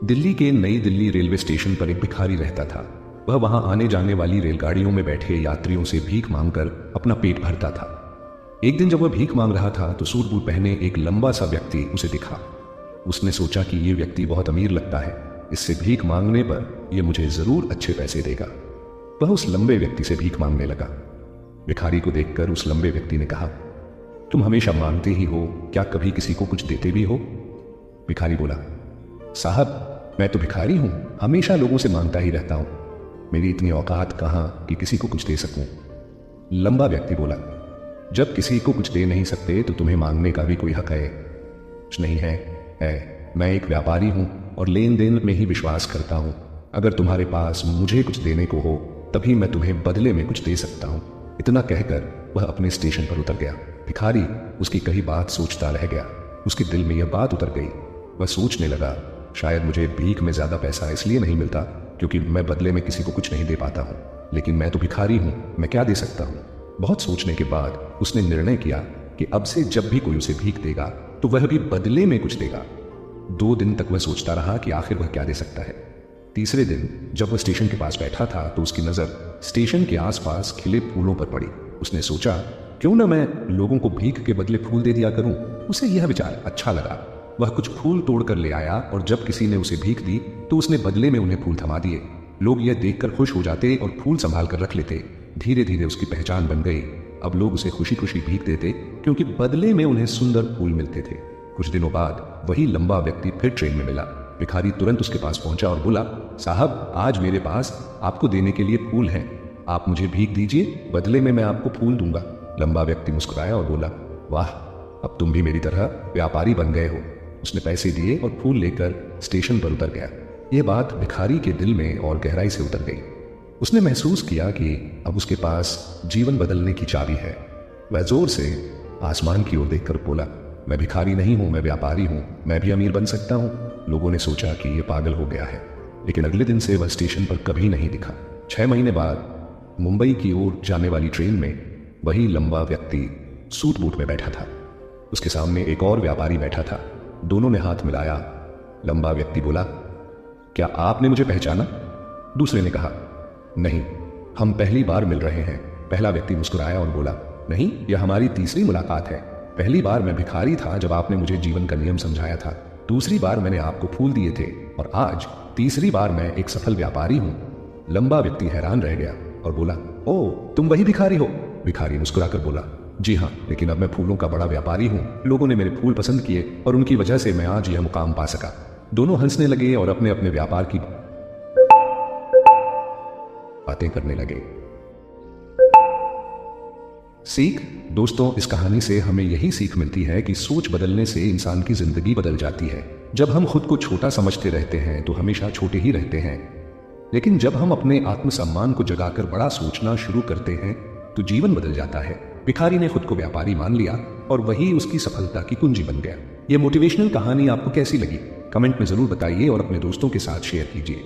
दिल्ली के नई Delhi railway station पर एक भिखारी रहता था। वह वहां आने जाने वाली रेलगाड़ियों में बैठे यात्रियों से भीख मांगकर अपना पेट भरता था। एक दिन जब वह भीख मांग रहा था तो सूट बूट पहने एक लंबा सा व्यक्ति उसे दिखा। उसने सोचा कि ये व्यक्ति बहुत अमीर लगता है, इससे भीख मांगने पर यह मुझे जरूर अच्छे पैसे देगा। वह उस लंबे व्यक्ति से भीख मांगने लगा। भिखारी को देखकर उस लंबे व्यक्ति ने कहा, तुम हमेशा मांगते ही हो, क्या कभी किसी को कुछ देते भी हो? भिखारी बोला, साहब मैं तो भिखारी हूं, हमेशा लोगों से मांगता ही रहता हूं, मेरी इतनी औकात कहां कि किसी को कुछ दे सकूं। लंबा व्यक्ति बोला, जब किसी को कुछ दे नहीं सकते तो तुम्हें मांगने का भी कोई हक है? कुछ नहीं है, मैं एक व्यापारी हूं और लेन देन में ही विश्वास करता हूं। अगर तुम्हारे पास मुझे कुछ देने को हो तभी मैं तुम्हें बदले में कुछ दे सकता हूं। इतना कहकर वह अपने स्टेशन पर उतर गया। भिखारी उसकी कही बात सोचता रह गया। उसके दिल में यह बात उतर गई। वह सोचने लगा, शायद मुझे भीख में ज्यादा पैसा इसलिए नहीं मिलता क्योंकि मैं बदले में किसी को कुछ नहीं दे पाता हूं, लेकिन मैं तो भिखारी हूं, मैं क्या दे सकता हूं। बहुत सोचने के बाद उसने निर्णय किया कि अब से जब भी कोई उसे भीख देगा तो वह भी बदले में कुछ देगा। 2 दिन तक वह सोचता रहा कि आखिर वह क्या दे सकता है। तीसरे दिन जब वह स्टेशन के पास बैठा था तो उसकी नजर स्टेशन के आसपास खिले फूलों पर पड़ी। उसने सोचा, क्यों ना मैं लोगों को भीख के बदले फूल दे दिया करूं। उसे यह विचार अच्छा लगा। वह कुछ फूल तोड़ कर ले आया और जब किसी ने उसे भीख दी तो उसने बदले में उन्हें फूल थमा दिए। लोग यह देखकर खुश हो जाते और फूल संभाल कर रख लेते। धीरे धीरे उसकी पहचान बन गई। अब लोग उसे खुशी खुशी भीख देते क्योंकि बदले में उन्हें सुंदर फूल मिलते थे। कुछ दिनों बाद वही लंबा व्यक्ति फिर ट्रेन में मिला। भिखारी तुरंत उसके पास पहुंचा और बोला, साहब आज मेरे पास आपको देने के लिए फूल हैं, आप मुझे भीख दीजिए, बदले में मैं आपको फूल दूंगा। लंबा व्यक्ति मुस्कुराया और बोला, वाह, अब तुम भी मेरी तरह व्यापारी बन गए हो। उसने पैसे दिए और फूल लेकर स्टेशन पर उतर गया। यह बात भिखारी के दिल में और गहराई से उतर गई। उसने महसूस किया कि अब उसके पास जीवन बदलने की चाबी है। वह जोर से आसमान की ओर देखकर बोला, मैं भिखारी नहीं हूं, मैं व्यापारी हूं, मैं भी अमीर बन सकता हूं। लोगों ने सोचा कि यह पागल हो गया है, लेकिन अगले दिन से वह स्टेशन पर कभी नहीं दिखा। 6 महीने बाद मुंबई की ओर जाने वाली ट्रेन में वही लंबा व्यक्ति सूट बूट में बैठा था। उसके सामने एक और व्यापारी बैठा था। दोनों ने हाथ मिलाया। लंबा व्यक्ति बोला, क्या आपने मुझे पहचाना? दूसरे ने कहा, नहीं, हम पहली बार मिल रहे हैं। पहला व्यक्ति मुस्कुराया और बोला, नहीं, यह हमारी तीसरी मुलाकात है। पहली बार मैं भिखारी था जब आपने मुझे जीवन का नियम समझाया था, दूसरी बार मैंने आपको फूल दिए थे और आज तीसरी बार मैं एक सफल व्यापारी हूं। लंबा व्यक्ति हैरान रह गया और बोला, ओ, तुम वही भिखारी हो? भिखारी मुस्कुराकर बोला, जी हाँ, लेकिन अब मैं फूलों का बड़ा व्यापारी हूँ। लोगों ने मेरे फूल पसंद किए और उनकी वजह से मैं आज यह मुकाम पा सका। दोनों हंसने लगे और अपने अपने व्यापार की बातें करने लगे। सीख दोस्तों, इस कहानी से हमें यही सीख मिलती है कि सोच बदलने से इंसान की जिंदगी बदल जाती है। जब हम खुद को छोटा समझते रहते हैं तो हमेशा छोटे ही रहते हैं, लेकिन जब हम अपने आत्मसम्मान को जगाकर बड़ा सोचना शुरू करते हैं तो जीवन बदल जाता है। भिखारी ने खुद को व्यापारी मान लिया और वही उसकी सफलता की कुंजी बन गया। यह मोटिवेशनल कहानी आपको कैसी लगी? कमेंट में जरूर बताइए और अपने दोस्तों के साथ शेयर कीजिए।